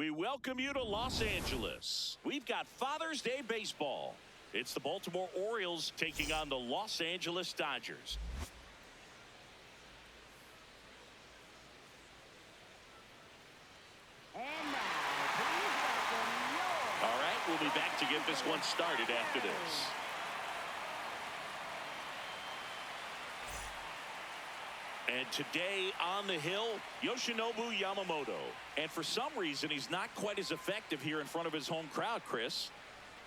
We welcome you to Los Angeles. We've got Father's Day baseball. It's the Baltimore Orioles taking on the Los Angeles Dodgers. And now, please welcome your... All right, we'll be back to get this one started after this. And today on the hill, Yoshinobu Yamamoto. And for some reason, he's not quite as effective here in front of his home crowd, Chris.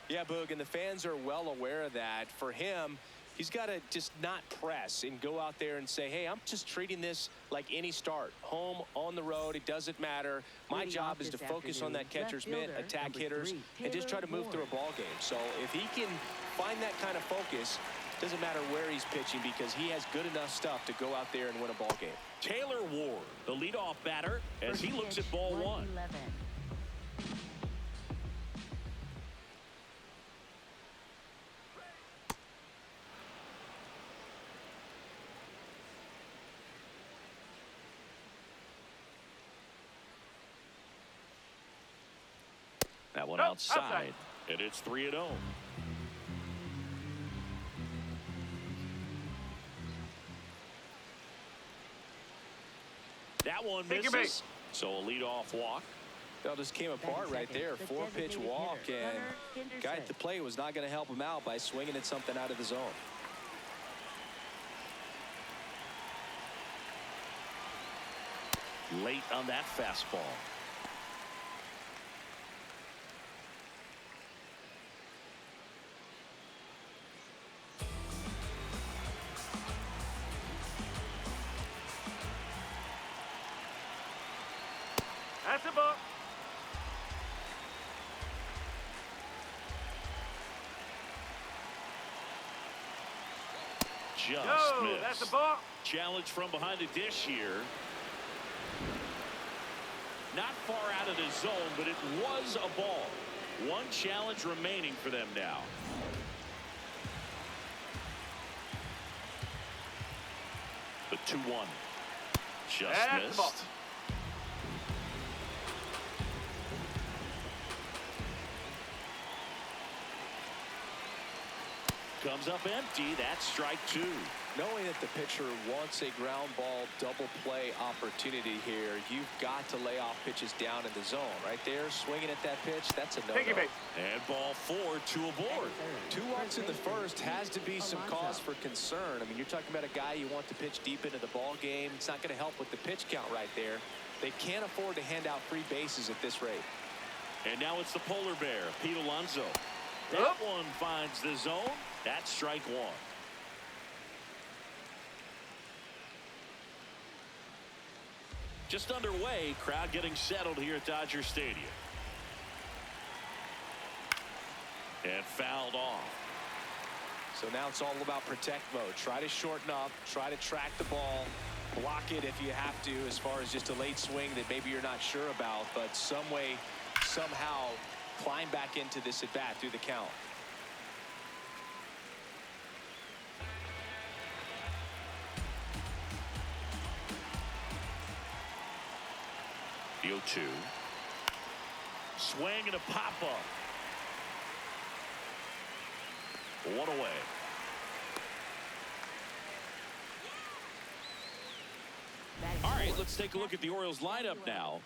Yeah, Boog, and the fans are well aware of that. For him, he's got to just not press and go out there and say, hey, I'm just treating this like any start. Home, on the road, it doesn't matter. My job is to focus on that catcher's mitt, attack hitters, and just try to move through a ball game. So if he can find that kind of focus, doesn't matter where he's pitching because he has good enough stuff to go out there and win a ball game. Taylor Ward, the leadoff batter, as he looks at ball one. That one outside, and it's 3-0. That one misses, so a leadoff walk. That just came apart right there. 4-pitch walk, and guy at the plate was not going to help him out by swinging at something out of the zone. Late on that fastball. That's a ball. Just missed. That's a ball. Challenge from behind the dish here. Not far out of the zone, but it was a ball. One challenge remaining for them now. The 2-1. Just missed. Comes up empty. That's strike two. Knowing that the pitcher wants a ground ball double play opportunity here, you've got to lay off pitches down in the zone. Right there, swinging at that pitch, that's a no-no. And ball 4, 2 aboard. 2 outs in the first has to be some cause for concern. I mean, you're talking about a guy you want to pitch deep into the ball game. It's not going to help with the pitch count right there. They can't afford to hand out free bases at this rate. And now it's the polar bear, Pete Alonso. That one finds the zone. That's strike one. Just underway, crowd getting settled here at Dodger Stadium. And fouled off. So now it's all about protect mode. Try to shorten up, try to track the ball, block it if you have to, as far as just a late swing that maybe you're not sure about, but some way, somehow climb back into this at bat through the count. The 0-2. Swing and a pop-up. One away. All right, let's take a look at the Orioles lineup now.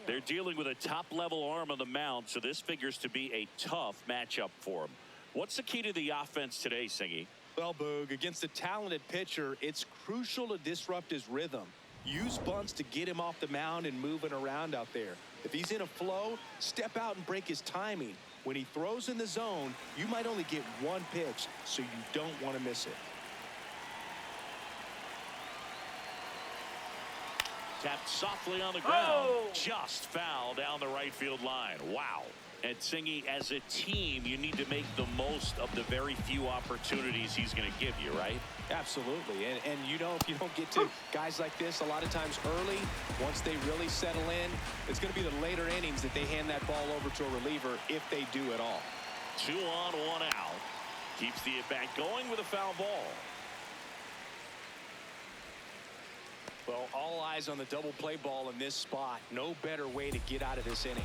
They're dealing with a top-level arm on the mound, so this figures to be a tough matchup for them. What's the key to the offense today, Singy? Well, Boog, against a talented pitcher, it's crucial to disrupt his rhythm. Use bunts to get him off the mound and moving around out there. If he's in a flow, step out and break his timing. When he throws in the zone, you might only get one pitch, so you don't want to miss it. Tapped softly on the ground. Just foul down the right field line. Wow. And Singy, as a team, you need to make the most of the very few opportunities he's going to give you, right? Absolutely. And you know, if you don't get to guys like this a lot of times early, once they really settle in, it's going to be the later innings that they hand that ball over to a reliever if they do at all. 2 on, 1 out. Keeps the at-bat going with a foul ball. Well, all eyes on the double play ball in this spot. No better way to get out of this inning.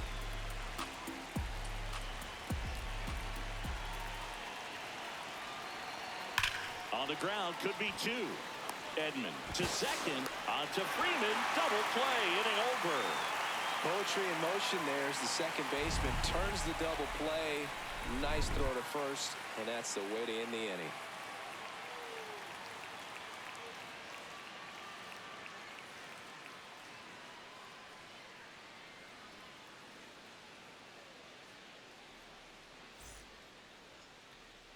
On the ground, could be two. Edman to second, on to Freeman, double play, inning over. Poetry in motion there as the second baseman turns the double play. Nice throw to first, and that's the way to end the inning.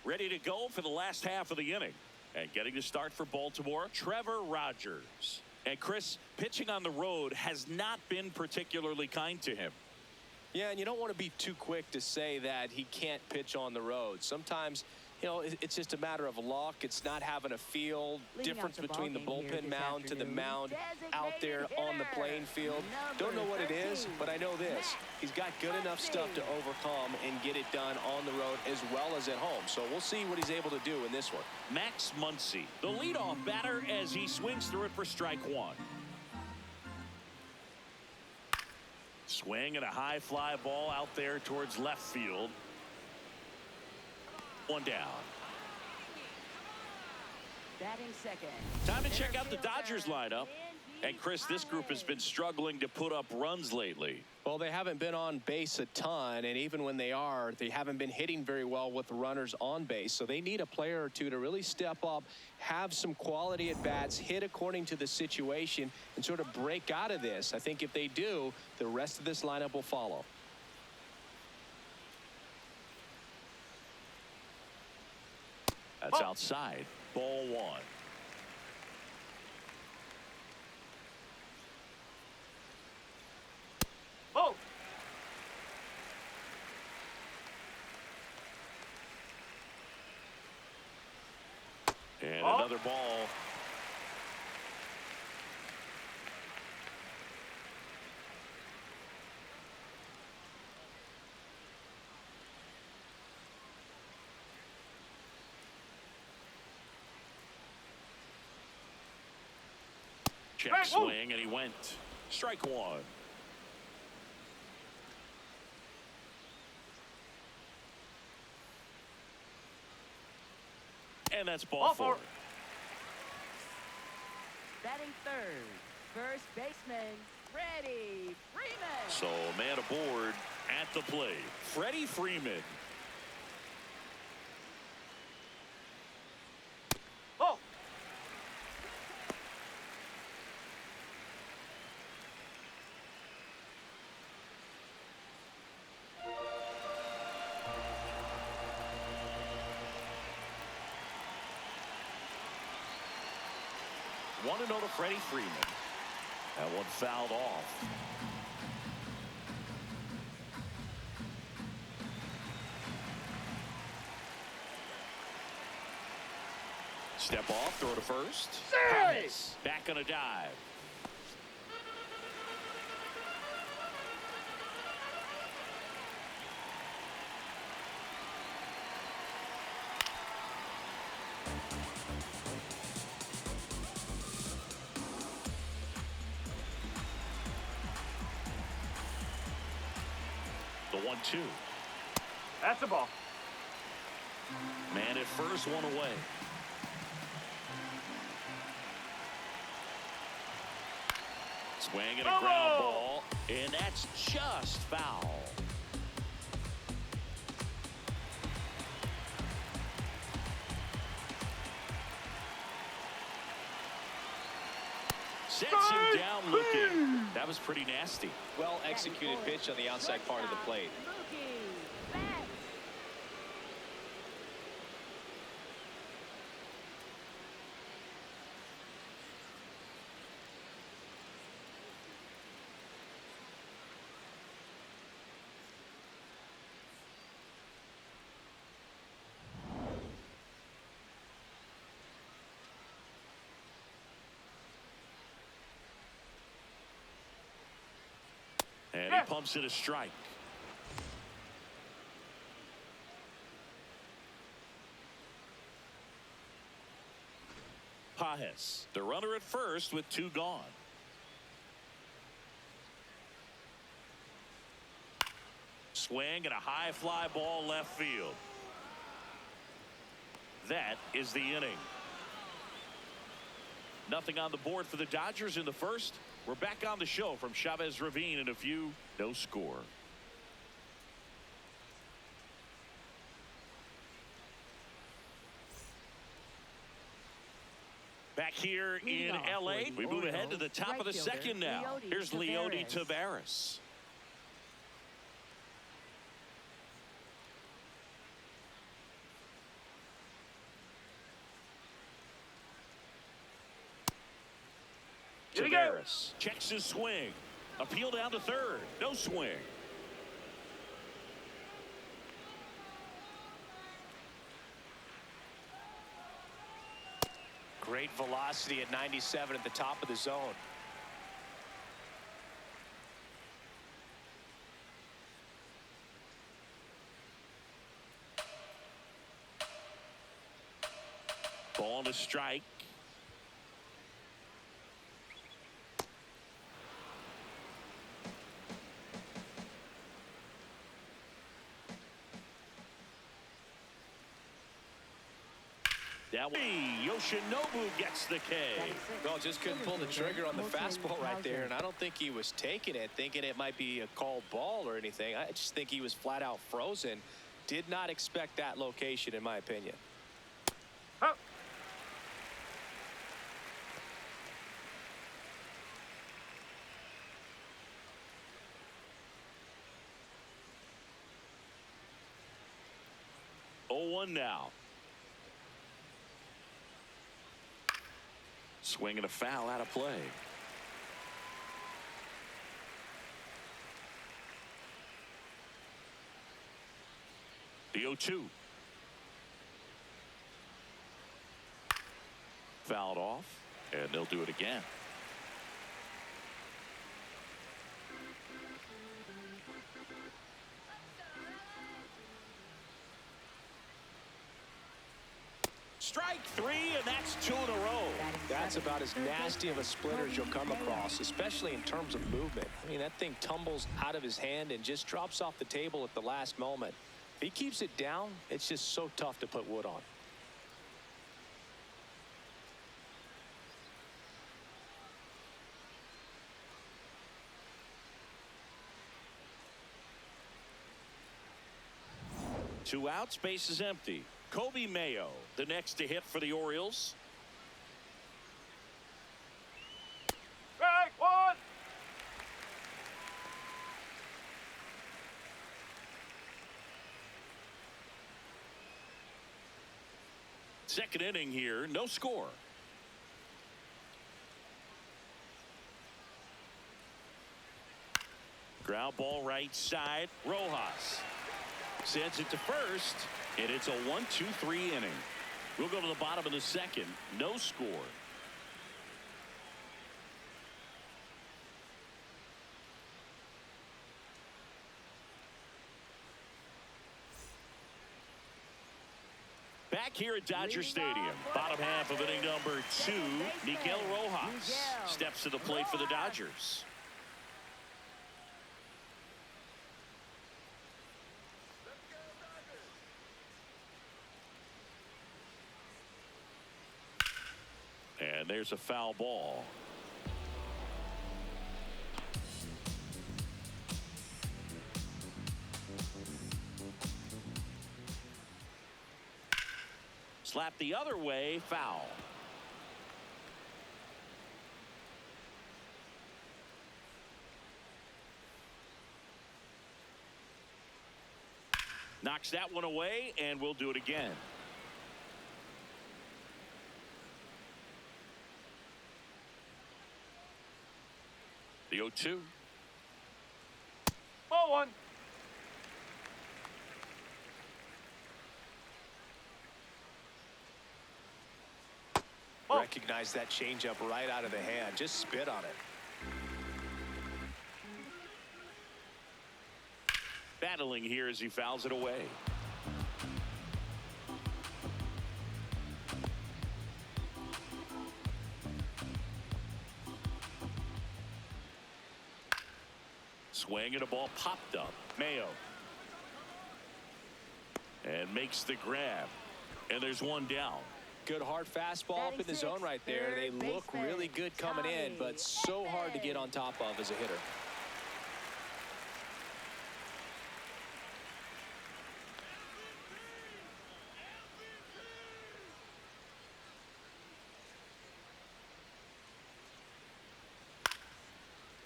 Ready to go for the last half of the inning. And getting to start for Baltimore, Trevor Rogers. And Chris, pitching on the road has not been particularly kind to him. Yeah, and you don't want to be too quick to say that he can't pitch on the road. Sometimes, you know, it's just a matter of luck. It's not having a feel. Difference between the bullpen mound to the mound out there on the playing field. Don't know what it is, but I know this. He's got good enough stuff to overcome and get it done on the road as well as at home. So we'll see what he's able to do in this one. Max Muncy, the leadoff batter, as he swings through it for strike one. Swing and a high fly ball out there towards left field. One down. Batting second. Time to check out the Dodgers lineup. And Chris, this group has been struggling to put up runs lately. Well, they haven't been on base a ton, and even when they are, they haven't been hitting very well with the runners on base. So they need a player or two to really step up, have some quality at bats, hit according to the situation, and sort of break out of this. I think if they do, the rest of this lineup will follow. That's outside. Ball one. Oh! And another ball. Check swing, and he went. Strike one. And that's ball four. Batting third, first baseman, Freddie Freeman. So man aboard at the plate, Freddie Freeman. Oh! One to know to Freddie Freeman. That one fouled off. Step off, throw to first. Nice. Back on a dive. The 1-2. That's a ball. Man at first, one away. Swing and a ground ball, and that's just foul. Sets him down looking. That was pretty nasty. Well executed pitch on the outside part of the plate. And he pumps it a strike. Pajes, the runner at first with two gone. swing and a high fly ball left field. That is the inning. Nothing on the board for the Dodgers in the first. We're back on the show from Chavez Ravine in a few. No score. Back here in L.A., we move ahead to the top of the second now. Here's Leody Taveras. Taveras checks his swing. Appeal down to third. No swing. Great velocity at 97 at the top of the zone. Ball to strike. That way, Yoshinobu gets the K. Well, just couldn't pull the trigger on the fastball right there, and I don't think he was taking it, thinking it might be a called ball or anything. I just think he was flat out frozen. Did not expect that location, in my opinion. Huh. Oh, 1 now. Swing and a foul out of play. The 0-2. Fouled off, and they'll do it again. Strike 3, and that's 2 in a row. That's about as nasty of a splitter as you'll come across, especially in terms of movement. I mean, that thing tumbles out of his hand and just drops off the table at the last moment. If he keeps it down, it's just so tough to put wood on. Two outs, base is empty. Kobe Mayo, the next to hit for the Orioles. Strike 1. Second inning here, no score. Ground ball right side. Rojas sends it to first, and it's a 1-2-3 inning. We'll go to the bottom of the second. No score. Back here at Dodger Stadium, bottom half of inning number 2, Miguel Rojas steps to the plate for the Dodgers. And there's a foul ball. Slap the other way, foul. Knocks that one away, and we'll do it again. The 0-2. Ball 1. Recognize that changeup right out of the hand. Just spit on it. Battling here as he fouls it away. Swing and a ball popped up. Mayo and makes the grab. And there's one down. Good hard fastball up in the zone right there. They look really good coming in, but so hard to get on top of as a hitter.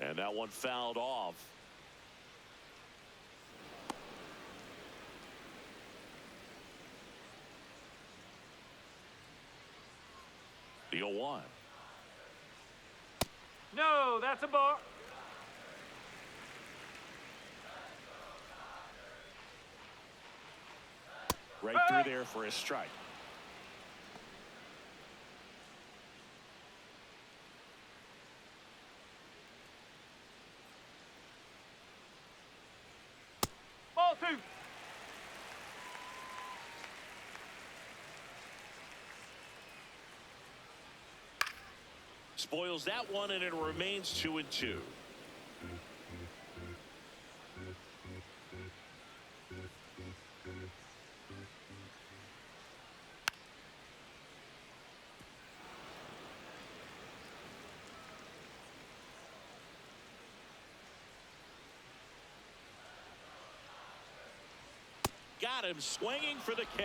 And that one fouled off. The 0-1. No, that's a ball. Right through there for a strike. Ball 2. Spoils that one, and it remains 2-2. Got him swinging for the K.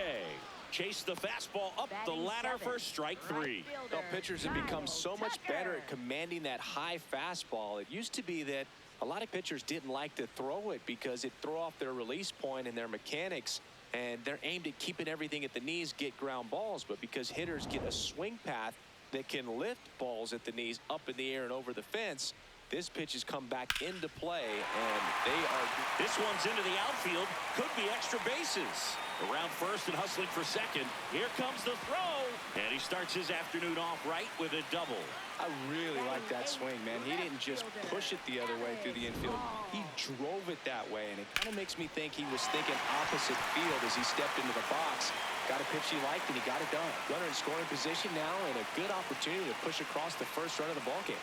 Chase the fastball up the ladder for strike 3. Well, pitchers have become so much better at commanding that high fastball. It used to be that a lot of pitchers didn't like to throw it because it'd throw off their release point and their mechanics, and they're aimed at keeping everything at the knees, get ground balls. But because hitters get a swing path that can lift balls at the knees up in the air and over the fence, this pitch has come back into play, and they are... This one's into the outfield. Could be extra bases. Around first and hustling for second. Here comes the throw. And he starts his afternoon off right with a double. I really like that swing, man. He didn't just push it the other way through the infield. He drove it that way, and it kind of makes me think he was thinking opposite field as he stepped into the box. Got a pitch he liked, and he got it done. Runner in scoring position now, and a good opportunity to push across the first run of the ballgame.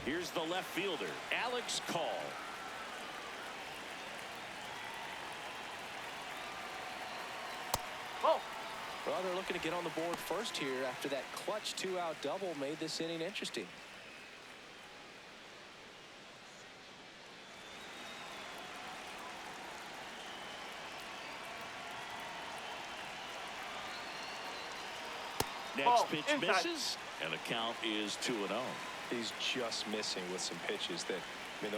Here's the left fielder, Alex Call. Ball. Well, they're looking to get on the board first here after that clutch 2-out double made this inning interesting. Next pitch misses, and the count is 2-0. He's just missing with some pitches that, I mean,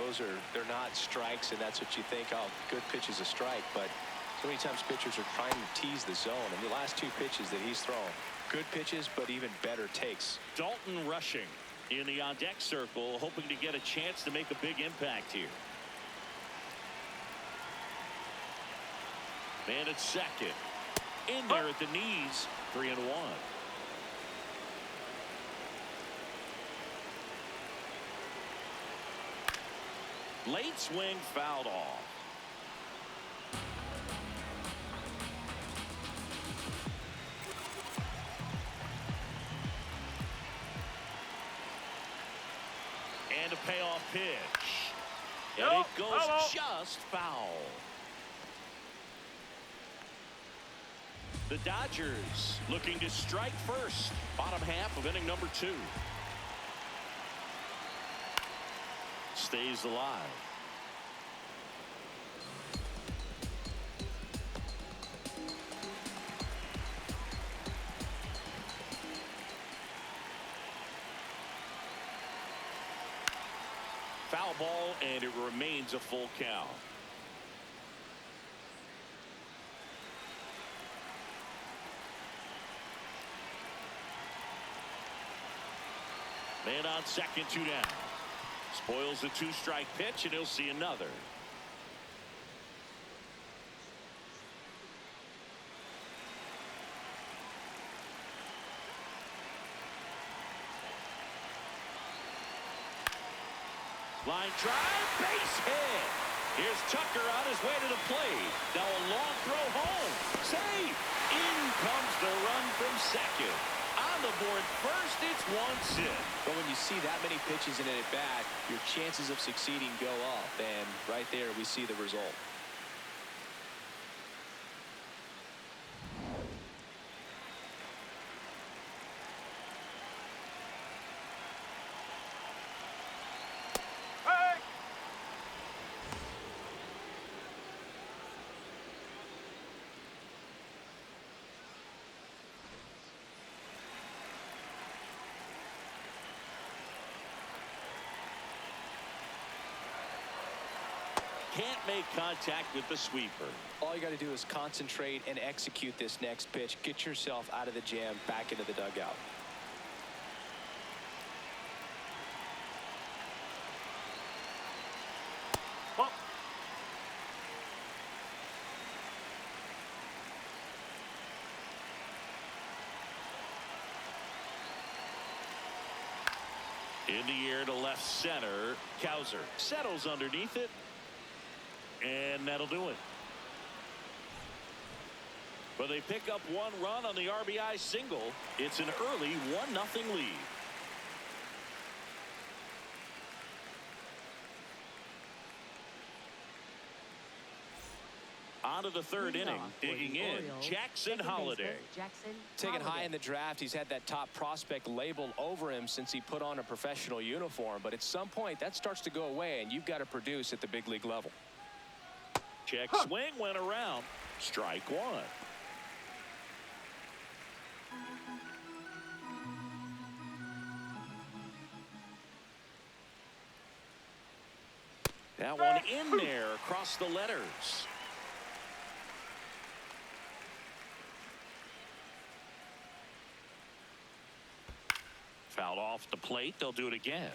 they're not strikes, and that's what you think, oh, good pitch is a strike, but so many times pitchers are trying to tease the zone, and the last 2 pitches that he's thrown, good pitches, but even better takes. Dalton rushing in the on-deck circle, hoping to get a chance to make a big impact here. Man at second. In there at the knees, 3-1. Late swing fouled off. And a payoff pitch. And it goes just foul. The Dodgers looking to strike first. Bottom half of inning number 2. Stays alive. Foul ball, and it remains a full count. Man on second, 2 down. Spoils the 2-strike pitch, and he'll see another. Line drive, base hit. Here's Tucker on his way to the plate. Now a long throw home. Safe. In comes the run from second. On the board first, it's 1 sit. But when you see that many pitches in an at-bat, your chances of succeeding go up. And right right there, we see the result. Can't make contact with the sweeper. All you got to do is concentrate and execute this next pitch. Get yourself out of the jam, back into the dugout. Ball. In the air to left center. Cowser settles underneath it. And that'll do it. But they pick up one run on the RBI single. It's an early 1-0 lead. On to the third inning. Digging in, Jackson Holiday. Taken high in the draft, he's had that top prospect labeled over him since he put on a professional uniform. But at some point, that starts to go away, and you've got to produce at the big league level. Check swing went around. Strike one. That one in there across the letters. Fouled off the plate. They'll do it again.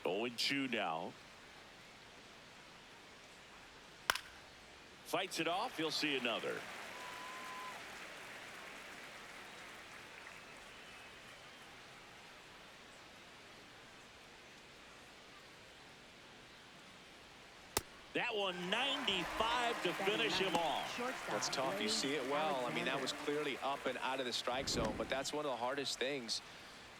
Going 2 now. Fights it off. He'll see another. That one 95 to finish him off. That's tough. You see it well. I mean, that was clearly up and out of the strike zone, but that's one of the hardest things.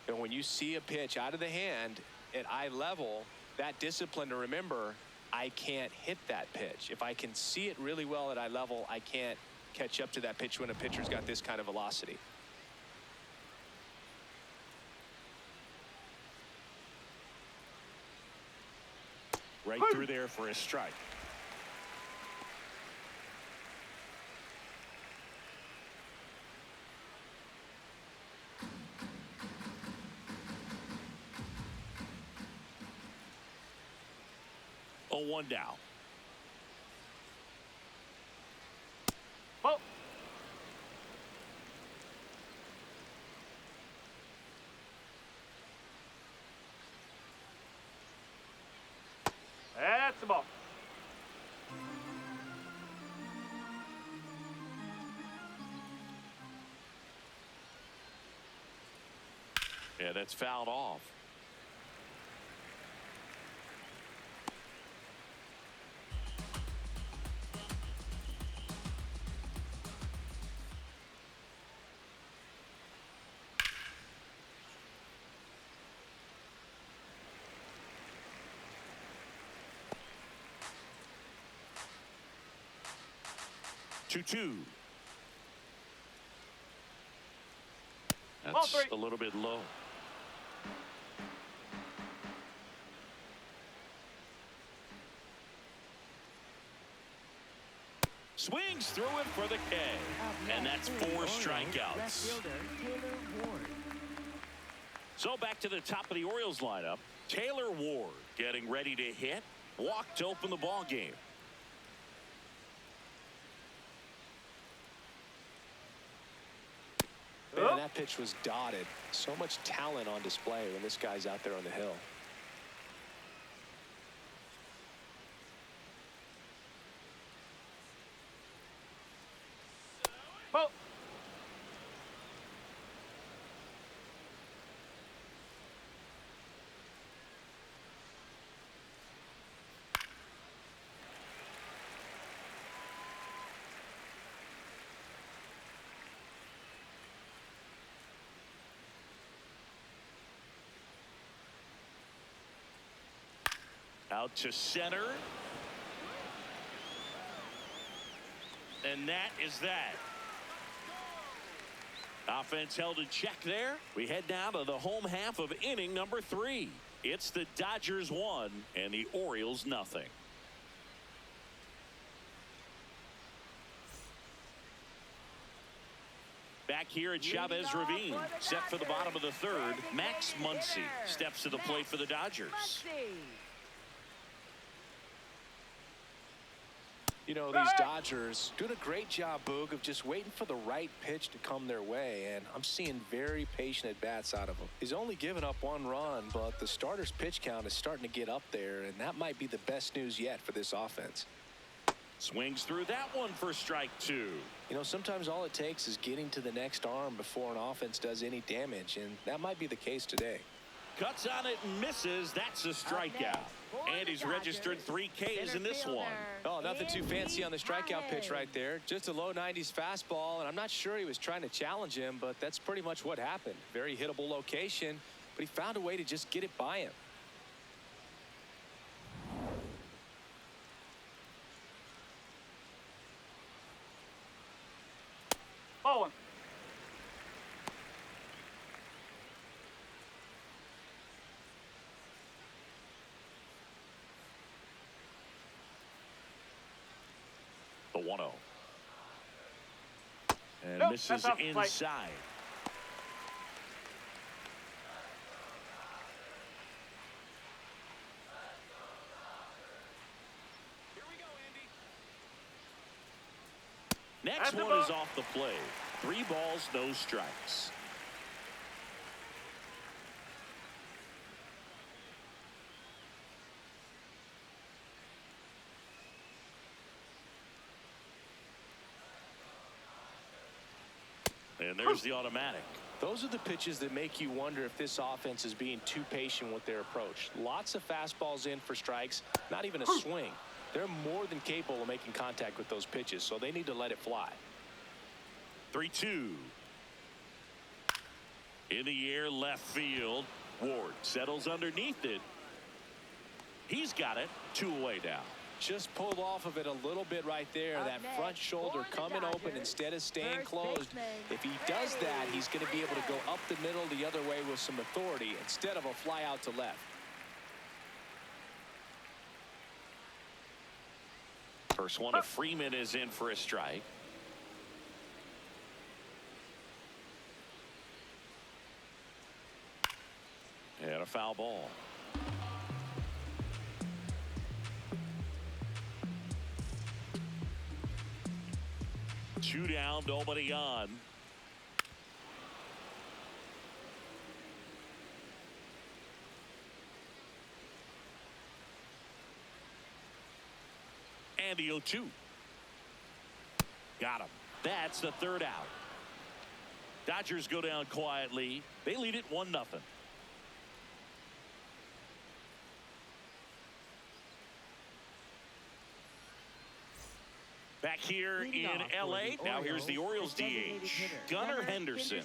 And when you see a pitch out of the hand at eye level, that discipline to remember, I can't hit that pitch. If I can see it really well at eye level, I can't catch up to that pitch when a pitcher's got this kind of velocity. Right through there for a strike. Oh, 1 down. Ball. That's the ball. Yeah, that's fouled off. Two. That's a little bit low. Swings through it for the K. And that's 4 strikeouts. So back to the top of the Orioles lineup. Taylor Ward getting ready to hit. Walk to open the ball game. Man, that pitch was dotted. So much talent on display when this guy's out there on the hill. Ball. Out to center. And that is that. Offense held in check there. We head down to the home half of inning number 3. It's the Dodgers 1 and the Orioles nothing. Back here at Chavez Ravine, set for the bottom of the 3rd, Max Muncy steps to the plate for the Dodgers. You know, these Dodgers doing a great job, Boog, of just waiting for the right pitch to come their way, and I'm seeing very patient at-bats out of him. He's only given up 1 run, but the starter's pitch count is starting to get up there, and that might be the best news yet for this offense. Swings through that one for strike 2. You know, sometimes all it takes is getting to the next arm before an offense does any damage, and that might be the case today. Cuts on it and misses. That's a strikeout. And he's registered 3 Ks in this one. Oh, nothing too fancy on the strikeout pitch right there. Just a low 90s fastball, and I'm not sure he was trying to challenge him, but that's pretty much what happened. Very hittable location, but he found a way to just get it by him. Owen. The 1-0. And Nope, misses that's off the plate. inside. Next That's the one is ball. off the plate. 3 balls, no strikes. And there's the automatic. Those are the pitches that make you wonder if this offense is being too patient with their approach. Lots of fastballs in for strikes, not even a swing. They're more than capable of making contact with those pitches, so they need to let it fly. 3-2. In the air, left field. Ward settles underneath it. He's got it. 2 away now. Just pulled off of it a little bit right there. That front shoulder coming open instead of staying closed. If he does that, he's going to be able to go up the middle the other way with some authority instead of a fly out to left. First one to Freeman is in for a strike. And a foul ball. Two down, nobody on. And the 0-2. Got him. That's the 3rd out. Dodgers go down quietly. They lead it 1-0. Back here in L.A. Now here's the Orioles DH, Gunnar Henderson.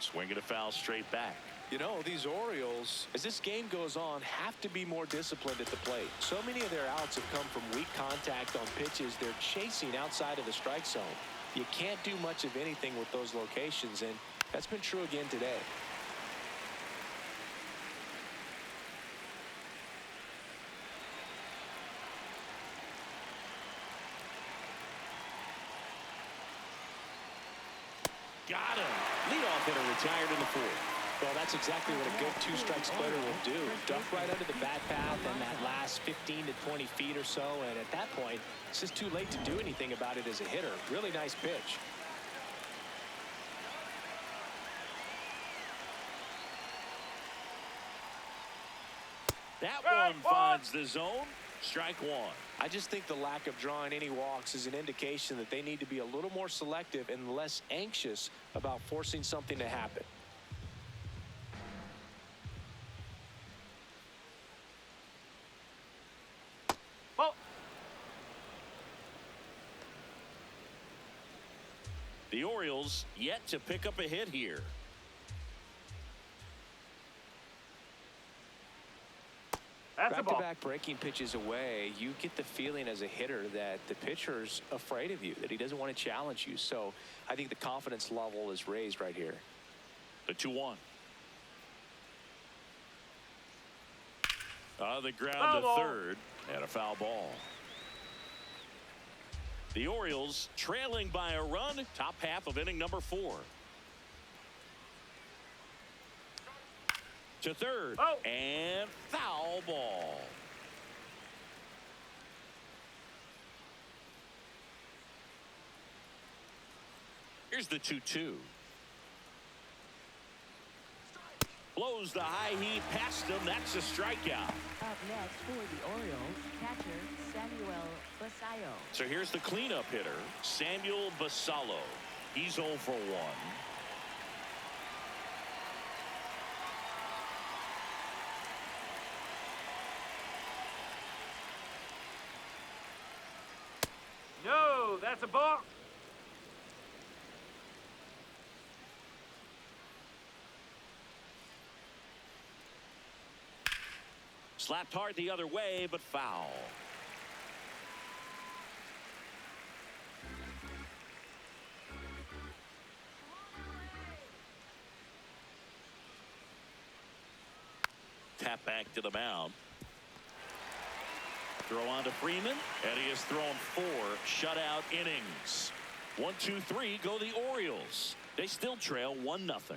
Swinging a foul straight back. You know, these Orioles, as this game goes on, have to be more disciplined at the plate. So many of their outs have come from weak contact on pitches they're chasing outside of the strike zone. You can't do much of anything with those locations, and that's been true again today. Got him. Leadoff hitter retired in the 4th. Well, that's exactly what a good 2-strike splitter will do. Duck right under the bat path and that last 15 to 20 feet or so, and at that point, it's just too late to do anything about it as a hitter. Really nice pitch. That one finds the zone. Strike 1. I just think the lack of drawing any walks is an indication that they need to be a little more selective and less anxious about forcing something to happen. The Orioles yet to pick up a hit here. That's a ball. Back-to-back breaking pitches away, you get the feeling as a hitter that the pitcher's afraid of you, that he doesn't want to challenge you. So I think the confidence level is raised right here. The 2-1. The ground Foul to ball. third, and a foul ball. The Orioles trailing by a run, top half of inning number 4. To third, Oh. and foul ball. Here's the 2-2. Blows the high heat past him. That's a strikeout. Up next for the Orioles, catcher Samuel Basallo. So here's the cleanup hitter, Samuel Basallo. He's 0 for 1. No, that's a ball. Slapped hard the other way, but foul. Tap back to the mound. Throw on to Freeman, and he has thrown 4 shutout innings. 1, 2, 3 go the Orioles. They still trail 1-0.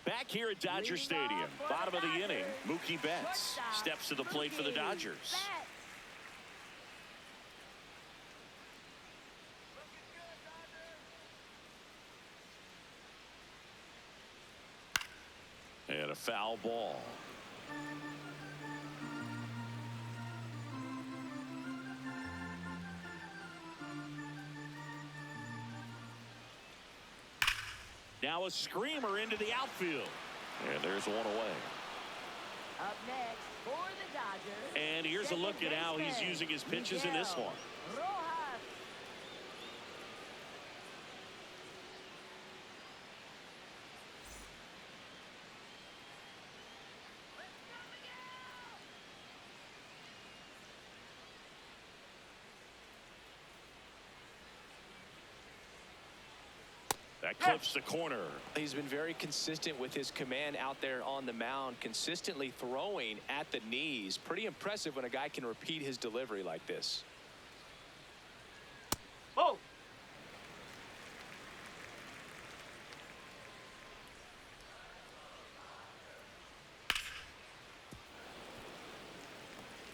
Back here at Dodger Stadium, bottom of the inning, Mookie Betts steps to the plate for the Dodgers. And a foul ball. Now a screamer into the outfield. And there's one away. Up next for the Dodgers. And here's a look at how he's using his pitches in this one. Rojas. That clips the corner. He's been very consistent with his command out there on the mound, consistently throwing at the knees. Pretty impressive when a guy can repeat his delivery like this. Oh.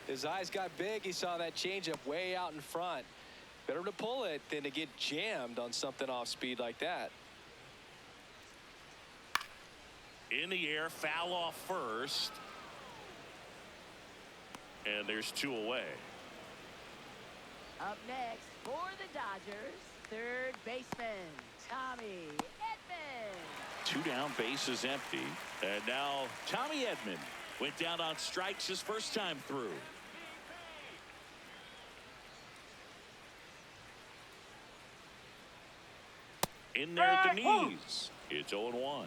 His eyes got big. He saw that changeup way out in front. Better to pull it than to get jammed on something off speed like that. In the air, foul off first. And there's 2 away. Up next for the Dodgers, third baseman Tommy Edman. 2 down, bases empty. And now Tommy Edman went down on strikes his first time through. In there at the knees. It's 0-1.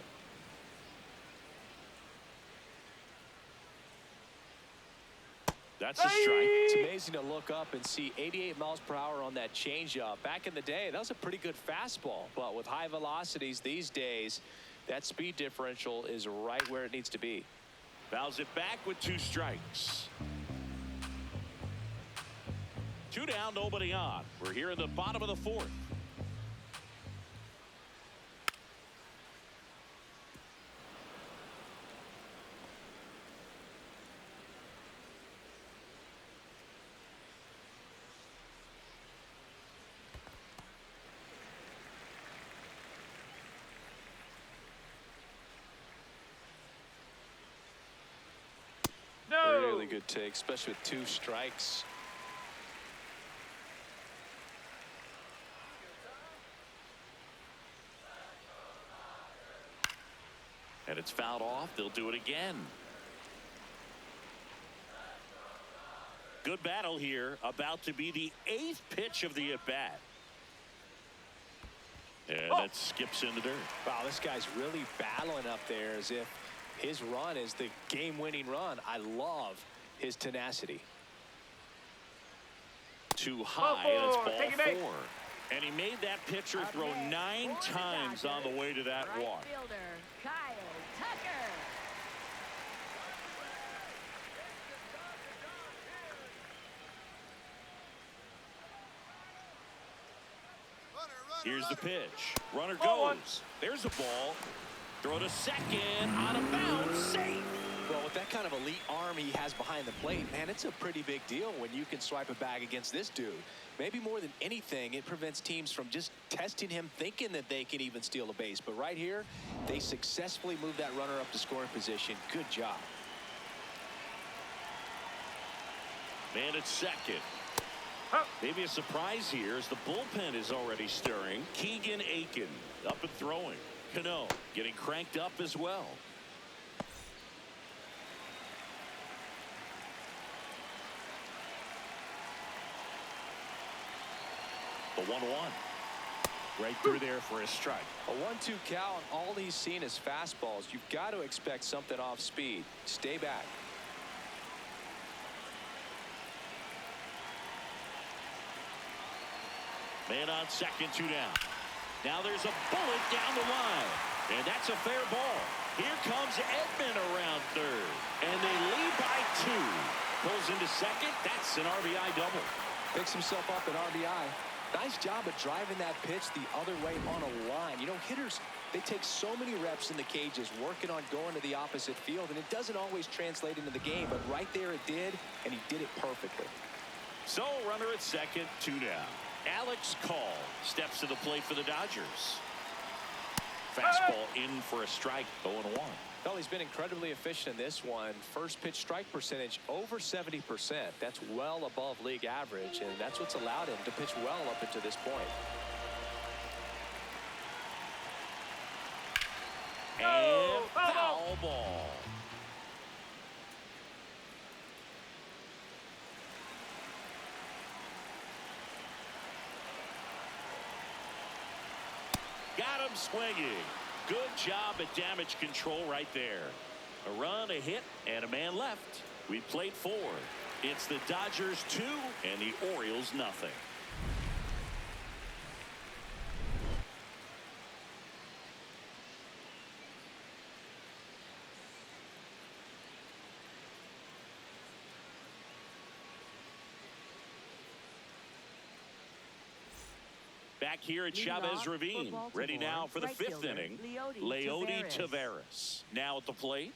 That's a strike. It's amazing to look up and see 88 miles per hour on that changeup. Back in the day, that was a pretty good fastball. But with high velocities these days, that speed differential is right where it needs to be. Fouls it back with 2 strikes. 2 down, nobody on. We're here in the bottom of the 4th. No. Really good take, especially with 2 strikes. And it's fouled off. They'll do it again. Good battle here. About to be the 8th pitch of the at-bat. And that skips in the dirt. Wow, this guy's really battling up there as if his run is the game-winning run. I love his tenacity. Too high, and it's ball 4. And he made that pitcher throw 9 times on the way to that walk. Fielder, Kyle Tucker. Here's the pitch. Runner goes. There's a ball. Throw to second. Out of bounds. Safe. Well, with that kind of elite arm he has behind the plate, man, it's a pretty big deal when you can swipe a bag against this dude. Maybe more than anything, it prevents teams from just testing him, thinking that they can even steal a base. But right here, they successfully moved that runner up to scoring position. Good job. Man at second. Maybe a surprise here as the bullpen is already stirring. Keegan Aiken up and throwing. Cano getting cranked up as well. The 1-1. Right through there for a strike. A 1-2 count. All he's seen is fastballs. You've got to expect something off speed. Stay back. Man on second, 2 down. Now there's a bullet down the line. And that's a fair ball. Here comes Edman around third. And they lead by 2. Pulls into second. That's an RBI double. Picks himself up an RBI. Nice job of driving that pitch the other way on a line. You know, hitters, they take so many reps in the cages working on going to the opposite field, and it doesn't always translate into the game, but right there it did, and he did it perfectly. So, runner at second, 2 down. Alex Call steps to the plate for the Dodgers. Fastball in for a strike, 0-1. Well, he's been incredibly efficient in this one. First pitch strike percentage over 70%. That's well above league average, and that's what's allowed him to pitch well up until this point. And foul ball. Got him swinging. Good job at damage control right there. A run, a hit, and a man left. We played 4. It's the Dodgers 2 and the Orioles nothing. Back here at Chavez Ravine, ready now for the 5th inning. Leody Taveras now at the plate.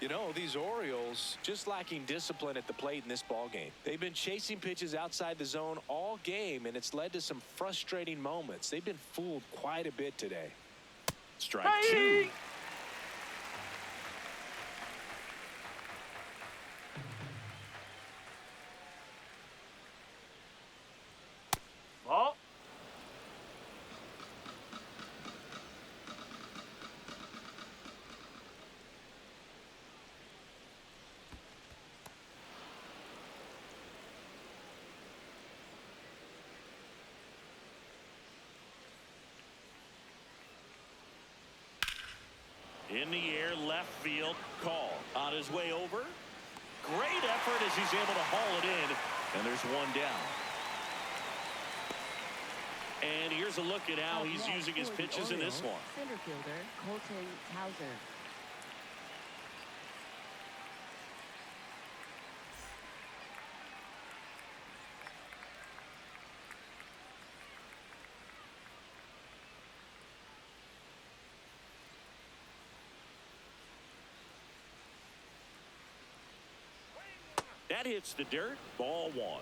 You know, these Orioles just lacking discipline at the plate in this ball game. They've been chasing pitches outside the zone all game, and it's led to some frustrating moments. They've been fooled quite a bit today. Strike 2. Ball. In the air, left field, Call on his way over. Great effort as he's able to haul it in, and there's 1 down. And here's a look at how he's using his pitches in this one. Center fielder Colton Hauser. That hits the dirt. Ball 1.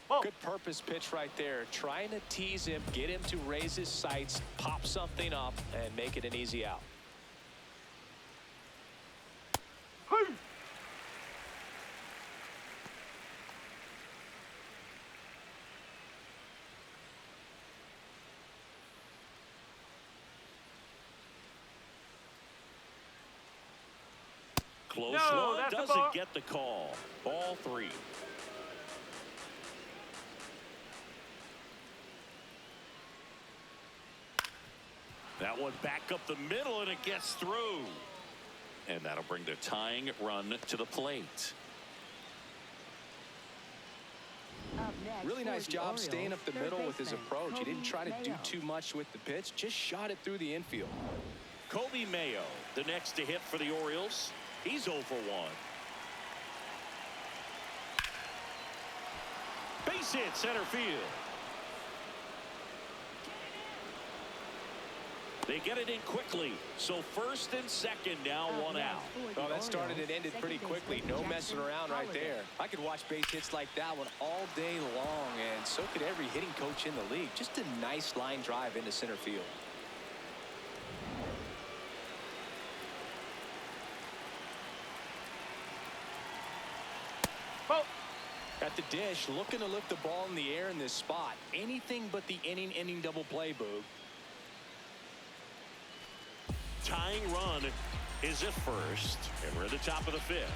Ball Good purpose pitch right there. Trying to tease him, get him to raise his sights, pop something up, and make it an easy out. Close No, one, that's a doesn't ball. get the call. Ball 3. That one back up the middle, and it gets through. And that'll bring the tying run to the plate. Up next Really for nice the job Orioles, staying up the third middle with his baseman, approach. He didn't try to do Mayo. too much with the pitch, just shot it through the infield. Kobe Mayo, the next to hit for the Orioles. He's 0 for 1. Base hit center field. They get it in quickly. So first and second now, Up one next out. for the Well, that started Orioles, and ended second pretty baseman, quickly. No messing Jackson around right Holiday. there. I could watch base hits like that one all day long, and so could every hitting coach in the league. Just a nice line drive into center field. Oh. At the dish, looking to lift the ball in the air in this spot. Anything but the inning double play, Boog. Tying run is at first, and we're at the top of the 5th.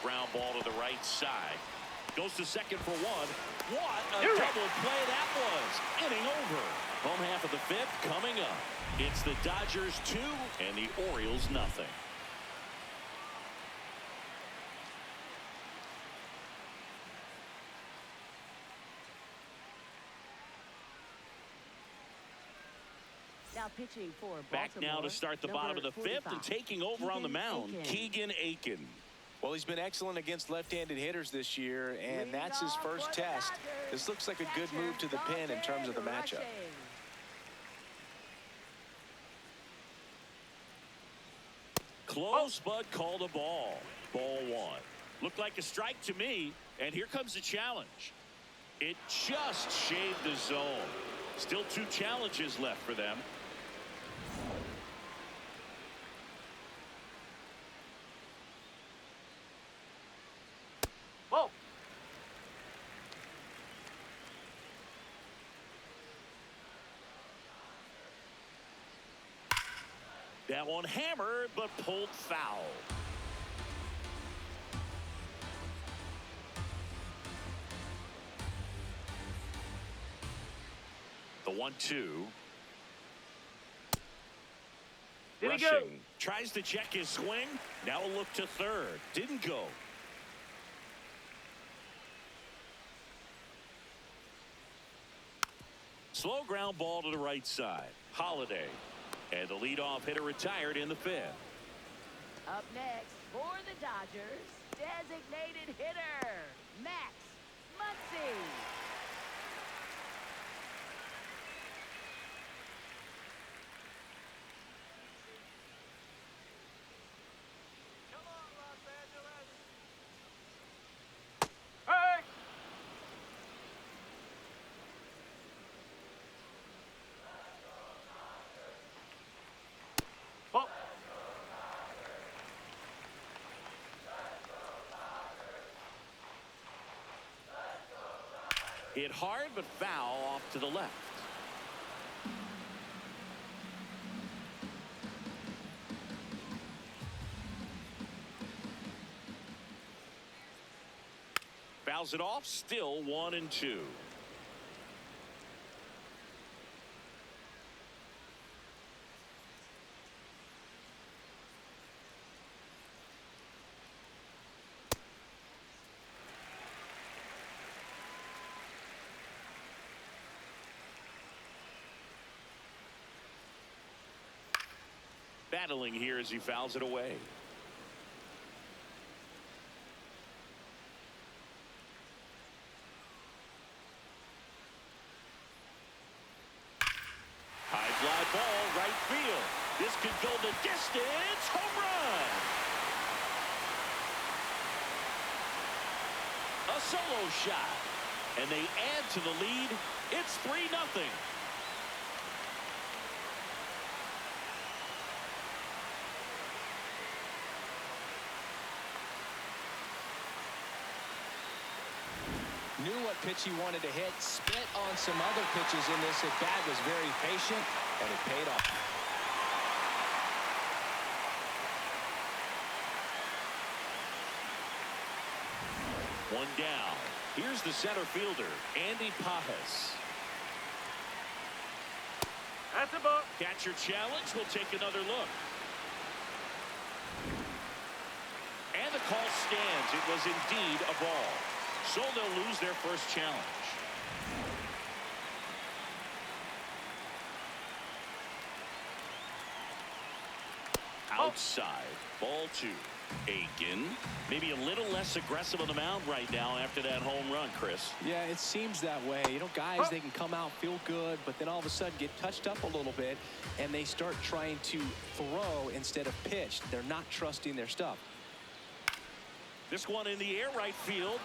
Ground ball to the right side. Goes to second for 1. What a You're double play that was. Inning over. Home half of the 5th coming up. It's the Dodgers 2 and the Orioles nothing. Now pitching for Back now Baltimore, to start the number bottom of the 5th, and 45, taking over on the mound, Aiken. Keegan Aiken. Well, he's been excellent against left-handed hitters this year, and that's his first test. This looks like a good move to the pin in terms of the matchup. Close, but called a ball. Ball 1. Looked like a strike to me, and here comes the challenge. It just shaved the zone. Still 2 challenges left for them. Whoa. That one hammered, but pulled foul. The 1-2. Did he go? Rushing. Tries to check his swing. Now a look to third. Didn't go. Slow ground ball to the right side. Holiday. And the leadoff hitter retired in the 5th. Up next for the Dodgers, designated hitter, Max Muncy. Hey. Oh. Hit hard, but foul off to the left. Fouls it off, still 1-2. Battling here as he fouls it away. High fly ball, right field. This could go the distance. Home run. solo shot. And they add to the lead. It's 3-0. Knew what pitch he wanted to hit, spit on some other pitches in this at bat, was very patient, and it paid off. One down. Here's the center fielder, Andy Pajas. That's a ball. Catcher challenge. We'll take another look. And the call stands. It was indeed a ball. So they'll lose their first challenge. Outside. Ball 2. Aiken. Maybe a little less aggressive on the mound right now after that home run, Chris. Yeah, it seems that way. You know, guys, they can come out, feel good, but then all of a sudden get touched up a little bit, and they start trying to throw instead of pitch. They're not trusting their stuff. This one in the air, right field.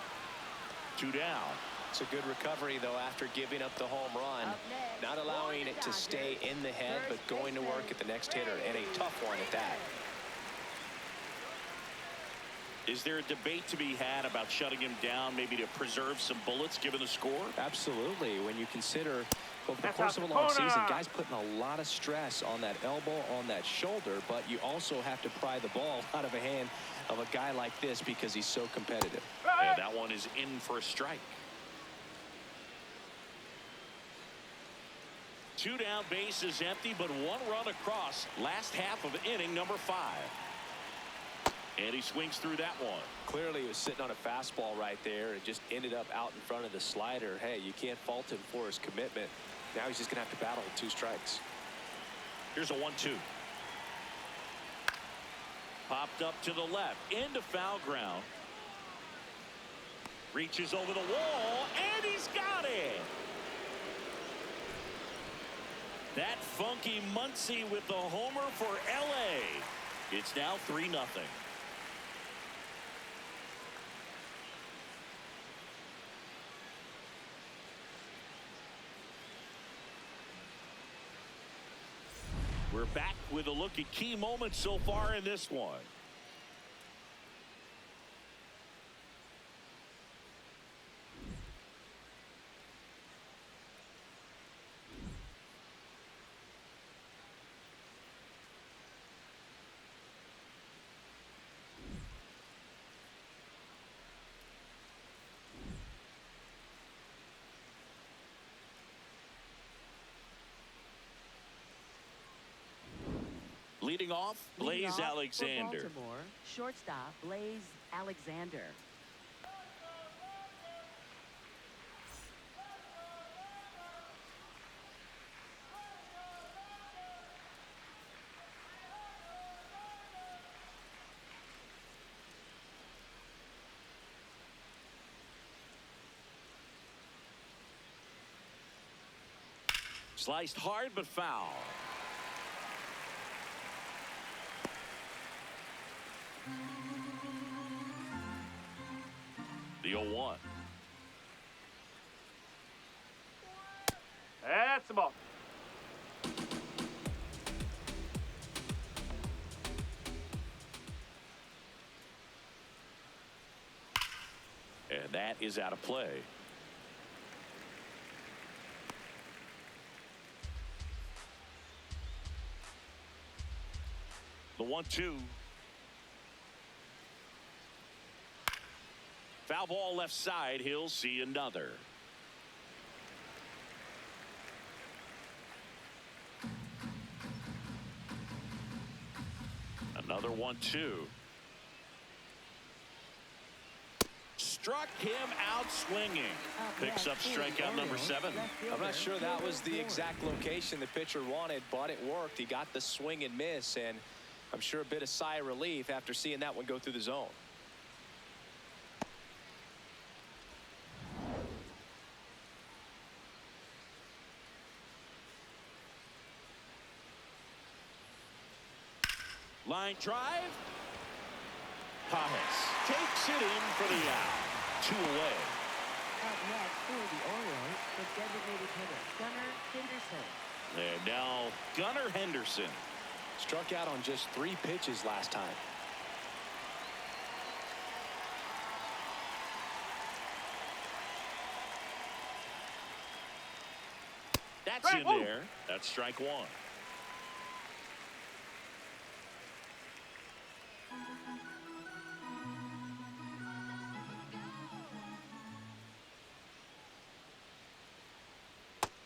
2 down. It's a good recovery, though, after giving up the home run. Not allowing it to stay in the head, but going to work at the next hitter, and a tough one at that. Is there a debate to be had about shutting him down, maybe to preserve some bullets given the score? Absolutely. When you consider over the course of a long season, guys putting a lot of stress on that elbow, on that shoulder, but you also have to pry the ball out of the hand of a guy like this because he's so competitive. And that one is in for a strike. 2 down, base is empty, but 1 run across. Last half of inning number 5. And he swings through that one. Clearly, he was sitting on a fastball right there and just ended up out in front of the slider. Hey, you can't fault him for his commitment. Now he's just going to have to battle with 2 strikes. Here's a 1-2. Popped up to the left, into foul ground. Reaches over the wall, and he's got it. That funky Muncy with the homer for LA. It's now 3-0. We're back with a look at key moments so far in this one. Leading off, Blaze Alexander. For Baltimore, shortstop Blaze Alexander. Sliced hard but foul. The 0-1. That's the ball. And that is out of play. The 1-2. Foul ball left side. He'll see another. Another 1-2. Struck him out swinging. Picks up strikeout number 7. I'm not sure that was the exact location the pitcher wanted, but it worked. He got the swing and miss, and I'm sure a bit of sigh of relief after seeing that one go through the zone. Line drive. Pajas takes it in for the out. 2 away. Up next for the Orioles, the designated hitter, Gunnar Henderson. And now Gunnar Henderson. Struck out on just 3 pitches last time. That's in there. That's strike 1.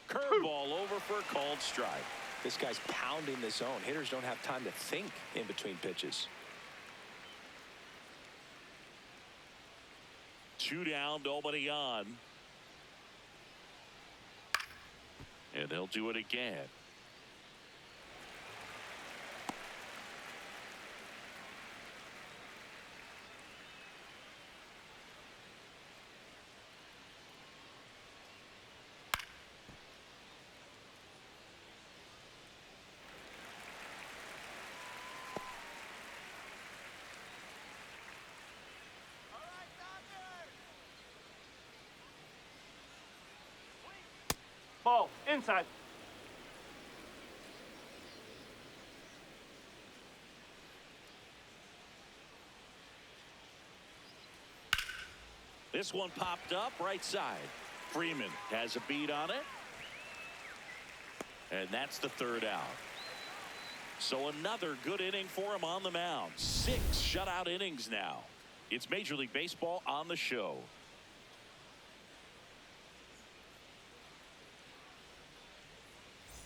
Curveball over for a called strike. This guy's pounding the zone. Hitters don't have time to think in between pitches. 2 down, nobody on. And they'll do it again. Ball inside. This one popped up right side. Freeman has a beat on it. And that's the 3rd out. So another good inning for him on the mound. 6 shutout innings now. It's Major League Baseball on the show.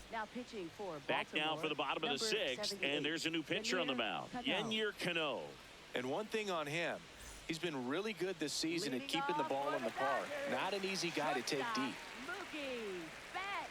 Now pitching for Back Baltimore, now for the bottom of the 6th, and there's a new pitcher on the mound, Yennier Cano. And one thing on him, he's been really good this season at keeping the ball in the park. Not an easy guy to take deep. Mookie Betts.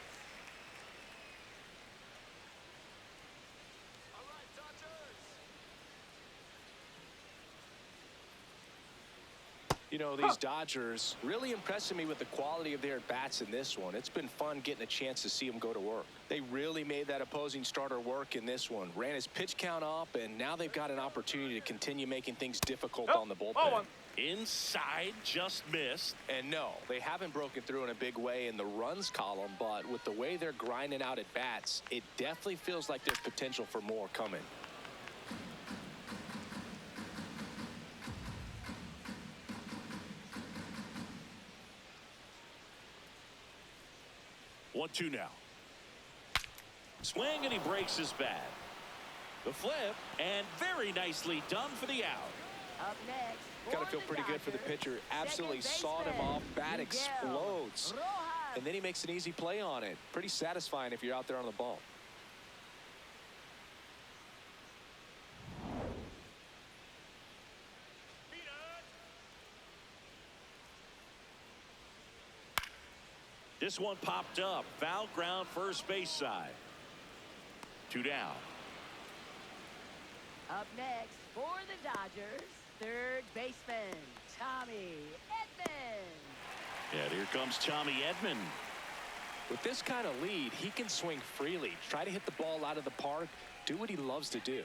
You know, these Dodgers really impressing me with the quality of their at-bats in this one. It's been fun getting a chance to see them go to work. They really made that opposing starter work in this one. Ran his pitch count up, and now they've got an opportunity to continue making things difficult on the bullpen. Inside, just missed. And no, they haven't broken through in a big way in the runs column, but with the way they're grinding out at-bats, it definitely feels like there's potential for more coming. 1-2 now. Swing, and he breaks his bat. The flip, and very nicely done for the out. Up next. Got to feel pretty good for the pitcher. Absolutely sawed him off. Bat explodes. And then he makes an easy play on it. Pretty satisfying if you're out there on the ball. This one popped up. Foul ground, first base side. 2 down. Up next for the Dodgers, 3rd baseman, Tommy Edman. And here comes Tommy Edman. With this kind of lead, he can swing freely, try to hit the ball out of the park, do what he loves to do.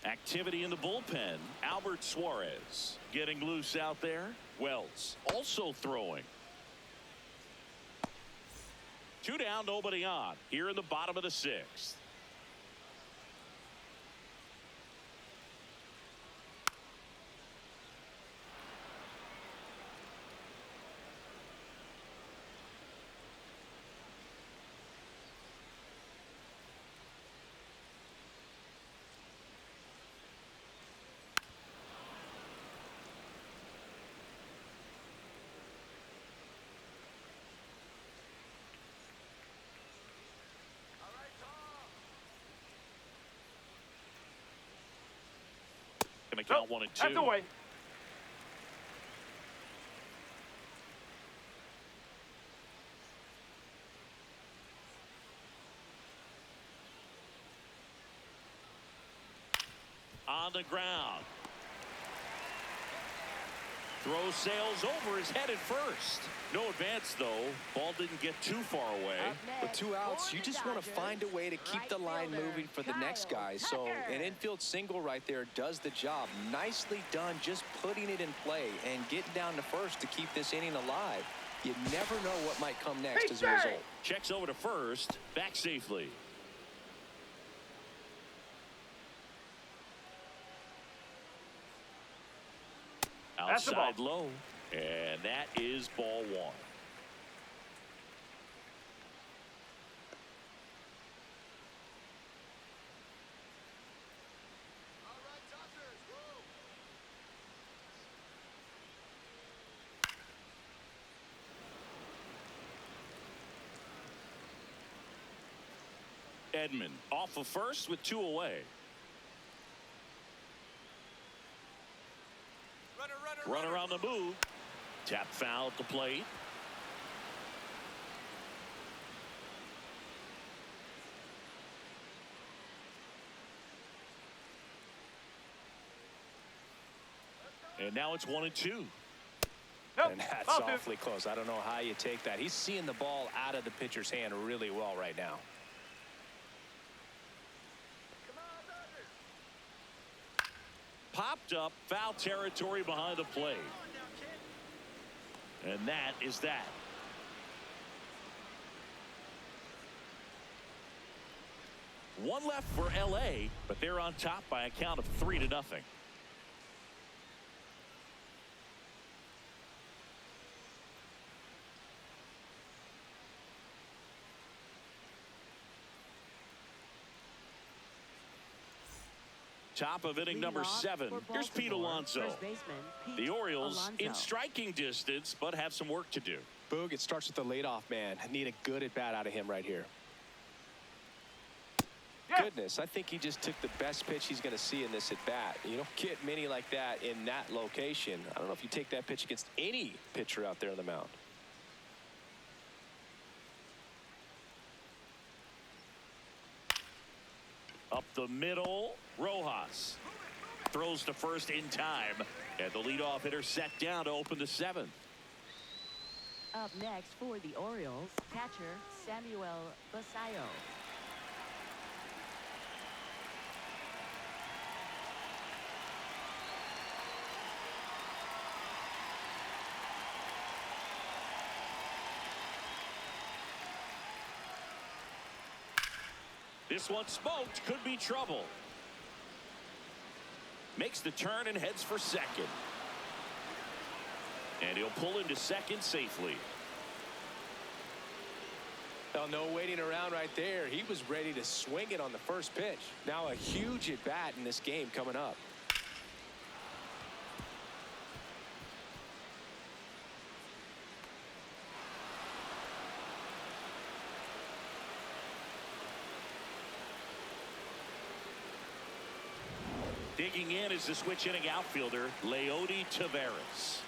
Activity in the bullpen. Albert Suarez getting loose out there. Wells also throwing. 2 down, nobody on. Here in the bottom of the 6th. Going to count 1 and 2. That's away. On the ground. Throw sails over his head at first. No advance, though. Ball didn't get too far away. With 2 outs, you just want to find a way to keep the line moving for the next guy. So an infield single right there does the job. Nicely done, just putting it in play and getting down to first to keep this inning alive. You never know what might come next as a result. Checks over to first, back safely. Outside low, and that is ball 1. Edman off of first with 2 away. Runner on the move. Tap foul at the plate. And now it's 1-2. Nope. And that's awfully close. I don't know how you take that. He's seeing the ball out of the pitcher's hand really well right now. Popped up, foul territory behind the plate. And that is that. One left for LA, but they're on top by a count of 3-0. Top of inning number 7. Here's Pete Alonso. The Orioles in striking distance, but have some work to do. Boog, it starts with the leadoff man. Need a good at bat out of him right here. Goodness, I think he just took the best pitch he's going to see in this at bat. You don't get many like that in that location. I don't know if you take that pitch against any pitcher out there on the mound. Up the middle, Rojas throws to first in time, and the leadoff hitter set down to open the 7th. Up next for the Orioles, catcher Samuel Basayo. This one smoked, could be trouble. Makes the turn and heads for second. And he'll pull into second safely. Well, no waiting around right there. He was ready to swing it on the first pitch. Now a huge at bat in this game coming up. Digging in is the switch inning outfielder, Leody Taveras.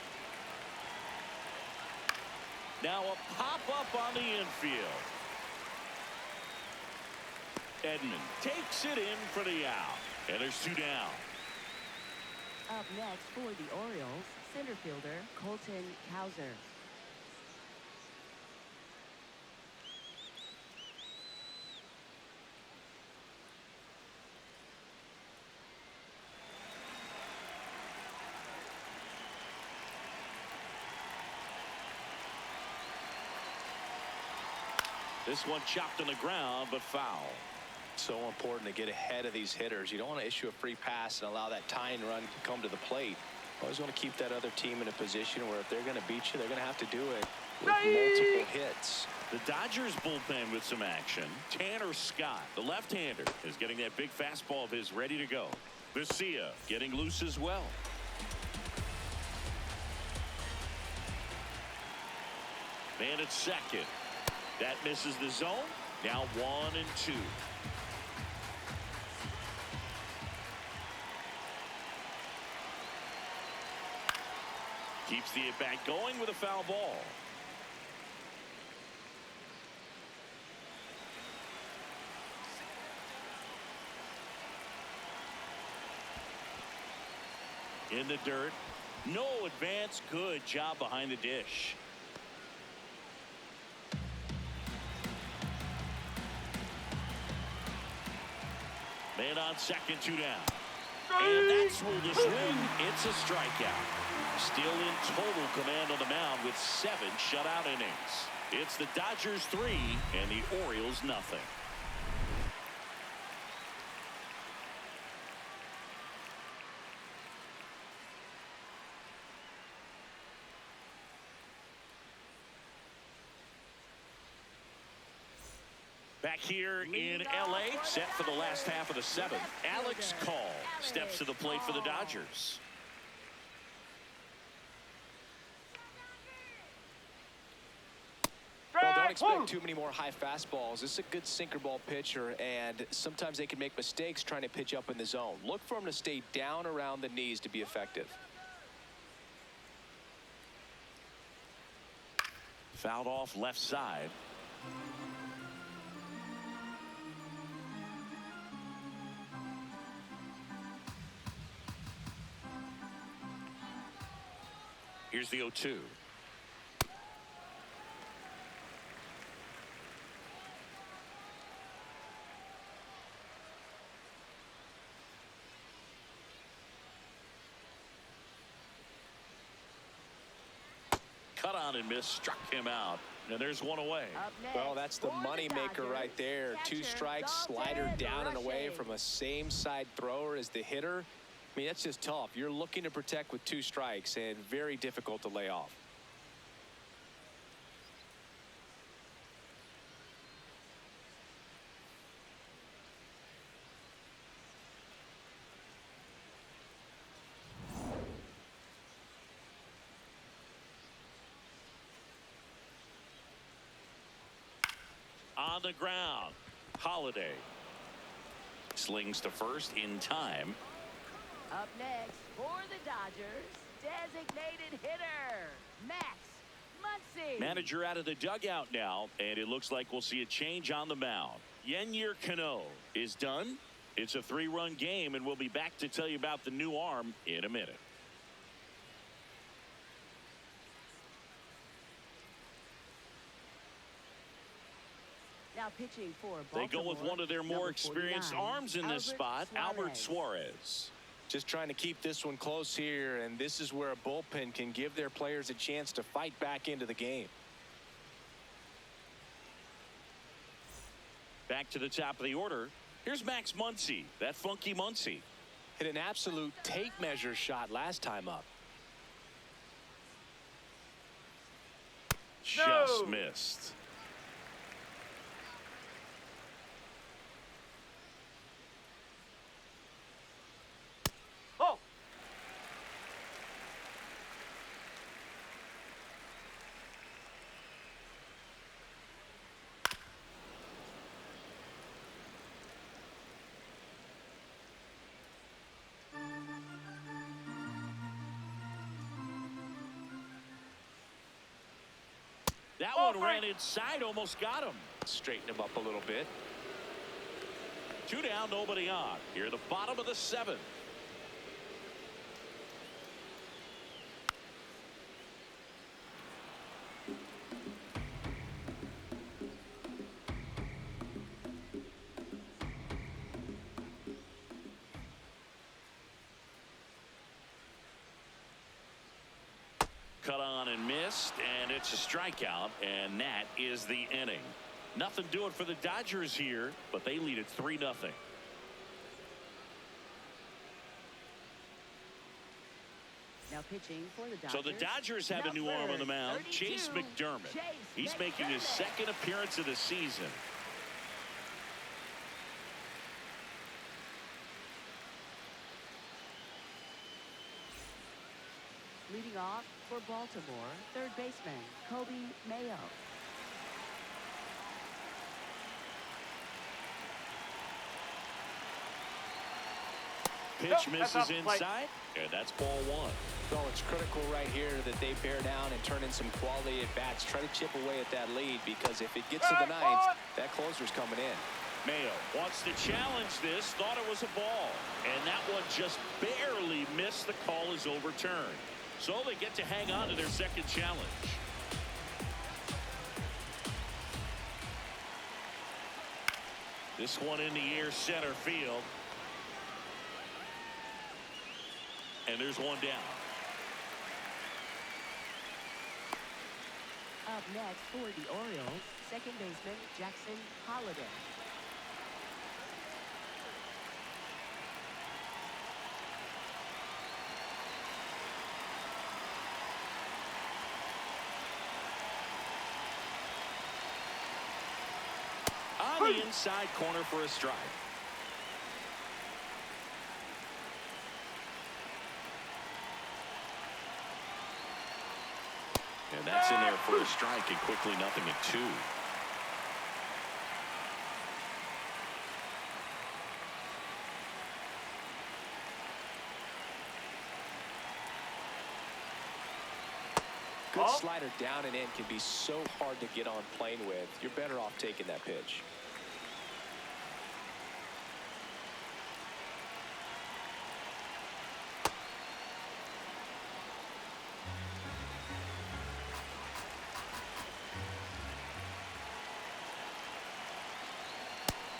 Now a pop-up on the infield. Edman takes it in for the out. And there's 2 down. Up next for the Orioles, center fielder Colton Cowser. This one chopped on the ground, but foul. So important to get ahead of these hitters. You don't want to issue a free pass and allow that tying run to come to the plate. Always want to keep that other team in a position where if they're going to beat you, they're going to have to do it with multiple hits. The Dodgers bullpen with some action. Tanner Scott, the left-hander, is getting that big fastball of his ready to go. Garcia getting loose as well. Man at second. That misses the zone. Now 1-2. Keeps the at-bat going with a foul ball. In the dirt, No advance. Good job behind the dish. Man on second, 2 down. And that's where the swing. It's a strikeout. Still in total command on the mound with 7 shutout innings. It's the Dodgers 3 and the Orioles nothing. Back here in L.A., set for the last half of the 7th. Alex Call steps to the plate for the Dodgers. Well, don't expect too many more high fastballs. This is a good sinker ball pitcher, and sometimes they can make mistakes trying to pitch up in the zone. Look for him to stay down around the knees to be effective. Fouled off left side. Here's the 0-2. Cut on and miss, struck him out. And there's one away. Well, that's the money maker right there. 2 strikes, slider down and away from a same side thrower as the hitter. I mean, that's just tough. You're looking to protect with 2 strikes and very difficult to lay off. On the ground, Holiday slings to first in time. Up next for the Dodgers, designated hitter, Max Muncy. Manager out of the dugout now, and it looks like we'll see a change on the mound. Yennier Cano is done. It's a 3-run game, and we'll be back to tell you about the new arm in a minute. Now pitching for They Baltimore, go with one of their more experienced 49, arms in this spot, Albert Suarez. Just trying to keep this one close here, and this is where a bullpen can give their players a chance to fight back into the game. Back to the top of the order. Here's Max Muncy, that funky Muncy. Hit an absolute tape measure shot last time up. Just missed. That one ran inside, almost got him. Straighten him up a little bit. 2 down, nobody on. Here at the bottom of the 7th. Cut on and missed, and it's a strikeout, and that is the inning. Nothing doing for the Dodgers here, but they lead it 3-0. Now pitching for the Dodgers. So the Dodgers have a new arm on the mound, 32, Chase McDermott. He's making his 2nd appearance of the season. Leading off for Baltimore, 3rd baseman Kobe Mayo. Pitch misses inside, and that's ball 1. Well, it's critical right here that they bear down and turn in some quality at bats. Try to chip away at that lead, because if it gets to the 9th, that closer's coming in. Mayo wants to challenge this, thought it was a ball, and that one just barely missed. The call is overturned. So they get to hang on to their second challenge. This one in the air, center field. And there's one down. Up next for the Orioles, second baseman Jackson Holliday. On the inside corner for a strike. And that's in there for a strike, and quickly 0-2. Good slider down and in can be so hard to get on plane with. You're better off taking that pitch.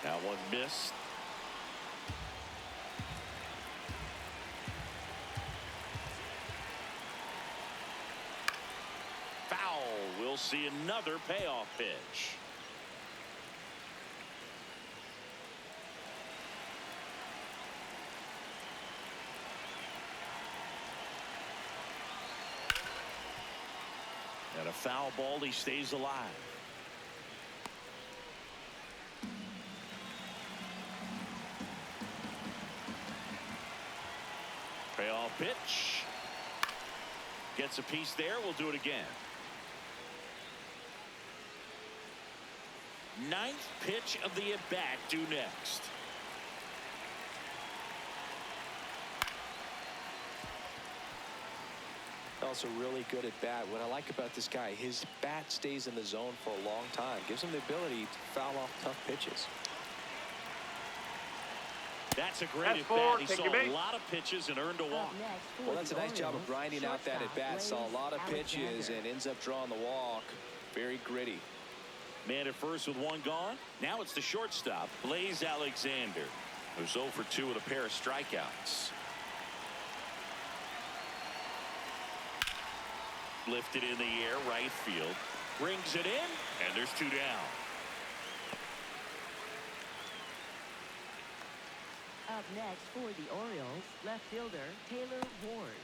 That one missed. Foul. We'll see another payoff pitch. And a foul ball. He stays alive. Payoff pitch. Gets a piece there. We'll do it again. Ninth pitch of the at-bat due next. Also really good at bat. What I like about this guy, his bat stays in the zone for a long time. Gives him the ability to foul off tough pitches. That's a great at bat. He saw a lot of pitches and earned a walk. Well, that's a nice job of grinding out that at bat. Saw a lot of pitches and ends up drawing the walk. Very gritty. Man at first with one gone. Now it's the shortstop, Blaze Alexander, who's 0 for 2 with a pair of strikeouts. Lifted in the air, right field. Brings it in, and there's 2 down. Up next for the Orioles, left fielder Taylor Ward.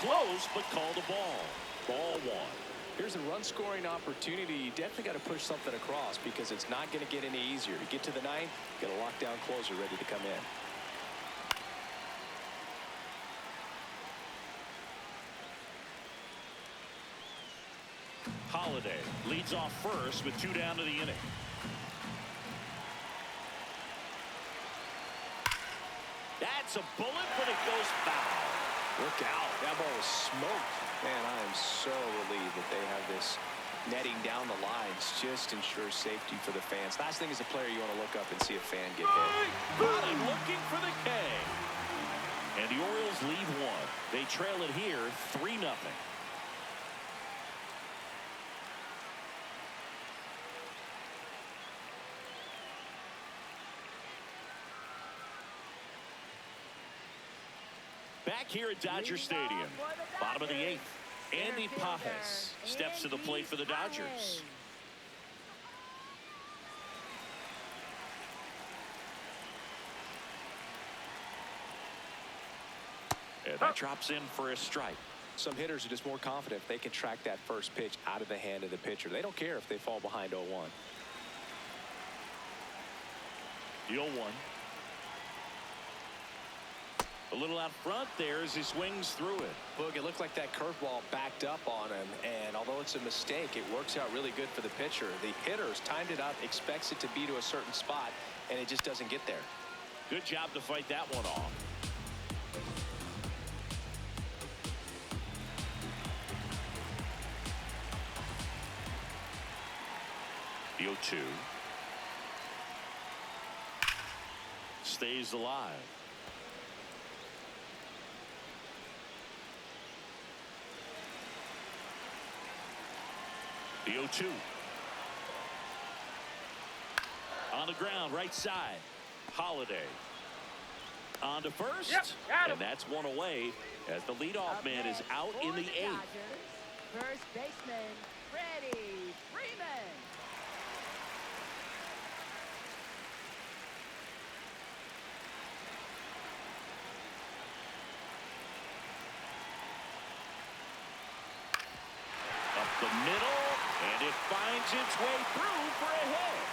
Close, but called a ball. Ball 1. Here's a run-scoring opportunity. You definitely got to push something across because it's not going to get any easier. To get to the ninth, get a lockdown closer ready to come in. Holliday leads off first with 2 down to the inning. That's a bullet, but it goes foul. Look out. That ball was smoked. Man, I am so relieved that they have this netting down the lines. Just ensures safety for the fans. Last thing as a player, you want to look up and see a fan get hit. Got him looking for the K. And the Orioles lead 1. They trail it here 3-0. Back here at Dodger Stadium, bottom of the 8th, Andy Pajes steps to the plate for the Dodgers. And that drops in for a strike. Some hitters are just more confident if they can track that first pitch out of the hand of the pitcher. They don't care if they fall behind 0-1. The 0-1. A little out front there as he swings through it. Look, it looked like that curveball backed up on him, and although it's a mistake, it works out really good for the pitcher. The hitter's timed it up, expects it to be to a certain spot, and it just doesn't get there. Good job to fight that one off. The 0-2. Stays alive. The 0-2. On the ground, right side. Holiday. On to first. Yep, got him. And that's one away as the leadoff man is out in the 8th. Dodgers, first baseman, Freddie Freeman. Up the middle, and it finds its way through for a hit.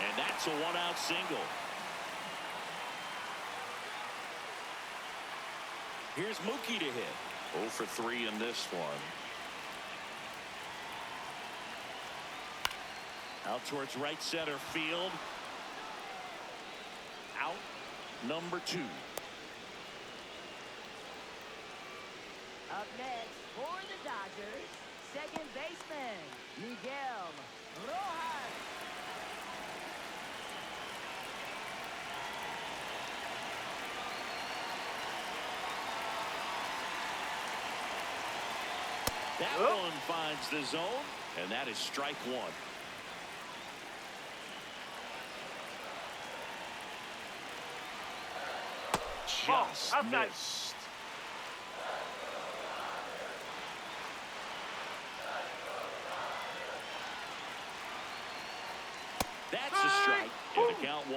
And that's a 1-out single. Here's Mookie to hit. 0 for 3 in this one. Out towards right center field. Out number 2. Up next for the Dodgers, second baseman, Miguel Rojas. That one finds the zone, and that is strike 1. Just outside. missed. That's a strike. And the count 1-2.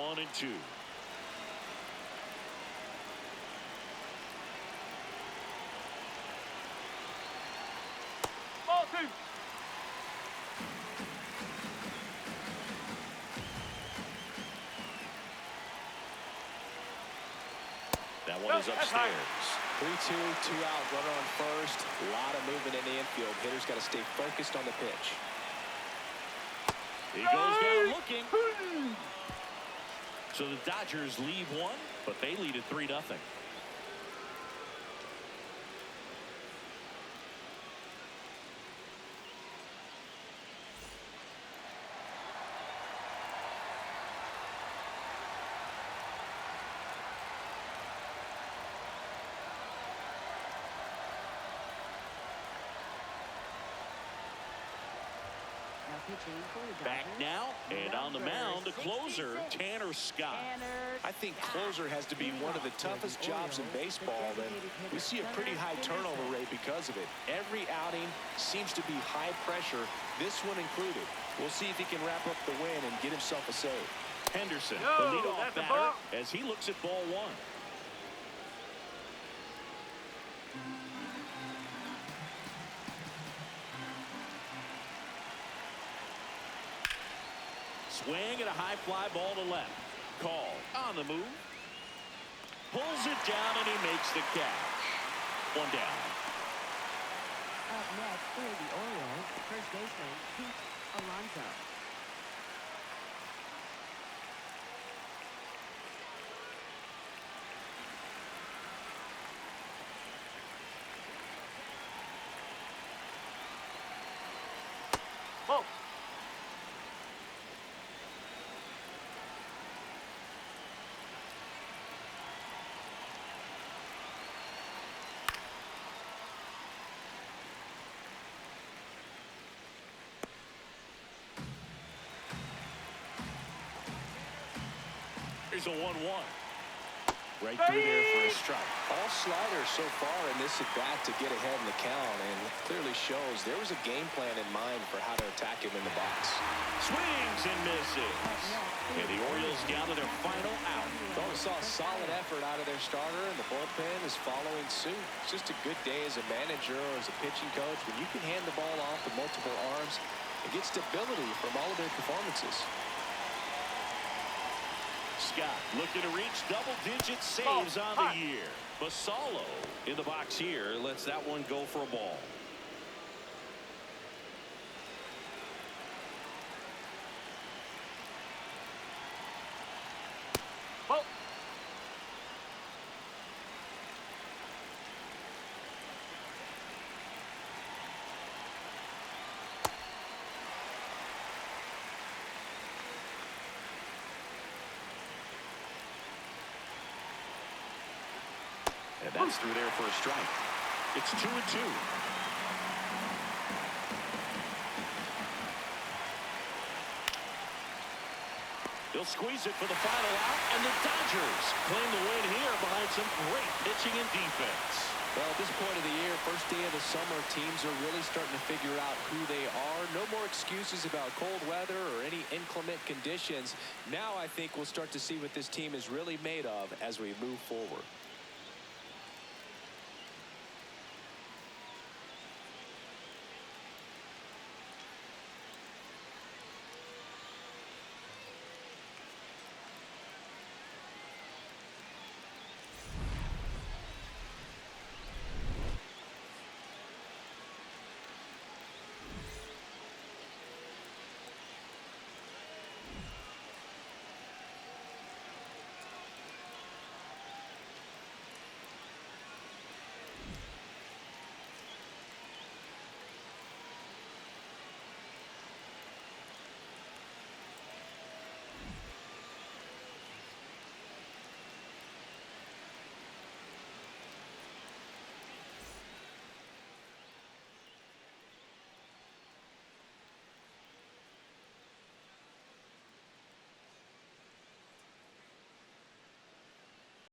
Ball 2. That one is That's high. – 3-2, 2-out, runner on first. A lot of movement in the infield. Hitter's got to stay focused on the pitch. He goes down looking. So the Dodgers leave one, but they lead at 3-0. Now pitching for the Back Dodgers, now, and on the mound, the closer, 66. Tanner Scott. I think closer has to be one of the toughest jobs in baseball, and we see a pretty high turnover rate because of it. Every outing seems to be high pressure, this one included. We'll see if he can wrap up the win and get himself a save. Henderson, Yo, the leadoff that's a batter, ball. as he looks at ball 1. Swing and a high fly ball to left. Call on the move. Pulls it down and he makes the catch. 1 down. Up next for the Orioles, first baseman, Pete Alonso. Ball. Here's a 1-1. Right through there for a strike. All sliders so far in this at-bat to get ahead in the count, and clearly shows there was a game plan in mind for how to attack him in the box. Swings and misses. And the Orioles down to their final out. Thought we saw a solid effort out of their starter, and the bullpen is following suit. It's just a good day as a manager or as a pitching coach when you can hand the ball off with multiple arms and get stability from all of their performances. Scott looking to reach double-digit saves on the year. Basalo in the box here lets that one go for a ball. Ball. Comes through there for a strike. It's 2-2. He'll squeeze it for the final out, and the Dodgers claim the win here behind some great pitching and defense. Well, at this point of the year, first day of the summer, teams are really starting to figure out who they are. No more excuses about cold weather or any inclement conditions. Now I think we'll start to see what this team is really made of as we move forward.